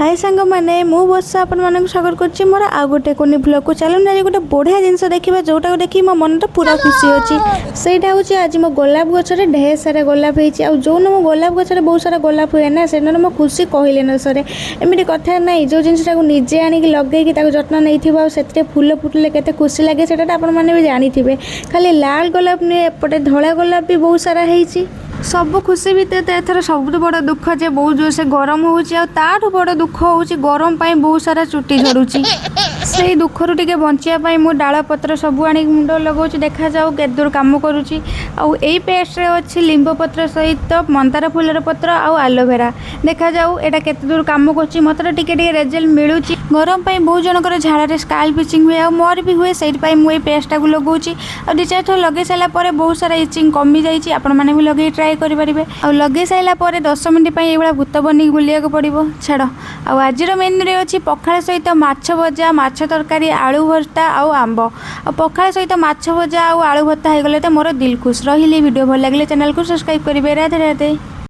हाय सांग मैंने मु वर्षा आपण मानक स्वागत करछि मोर आ गोटे कोनी ब्लॉग को चलन आज गोटे बढ़िया जिनस देखिबा जोटा देखि मो मन तो पूरा खुशी होछि सेटा होछि आज मो गोलाप गछरे ढेर सारा गोलाप हेछि आ जो न मो गोलाप गछरे बहुत सारा गोलाप हुए ना से न मो खुशी कहले न सरे एमिति कथा नै जो जिनसटा को निजे आनी कि लगे कि ताको जत्न नैथिबा सेते फूल फुटले केते खुशी लागे सेटा आपण माने भी जानिथिबे खाली लाल गोलाप ने एपटे धळा गोलाप भी बहुत सारा हेछि सब खुशी भितर एथर सब बड़ दुख जे बहुत जोर से गरम होठू बड़ दुख हो गरम पाई बहुत सारा चुटी झड़ुची से दुख रू टे बचाई मु डाल पत्र सब आनी मुंड लगाऊँ देखा जाऊ केते दूर काम करुँची आउ पेस्ट रे अच्छी लिंब पत्र सहित मंदार फूलर पत्र आउ आलोवेरा देखा जाऊ एटा केते दूर काम कर मत टे रेजल्ट मिलूँ गरम पाई बहुत जनकर झाड़े स्काल्प इचिंग हुए और मोर भी हुए से पेस्टा को लगाऊँ और दि चार थर लगे सारा बहुत सारा इचिंग कमी जाइए आपण मैंने भी लगे ट्राए करेंगे और लगे सारा 10 मिनट ये भूत बनी बुलिया पड़ो छाड़ आज मेन्यू रे अच्छी पखाड़ सहित माछ भजा माछ तरकारी आलू भर्ता आउ आंब और पखाड़ सहित माछ भजा आउ आलू भर्ता हो गले तो मोर दिल खुश रही वीडियो भल लगे चैनल को सब्सक्राइब करेंगे। राधे राधे।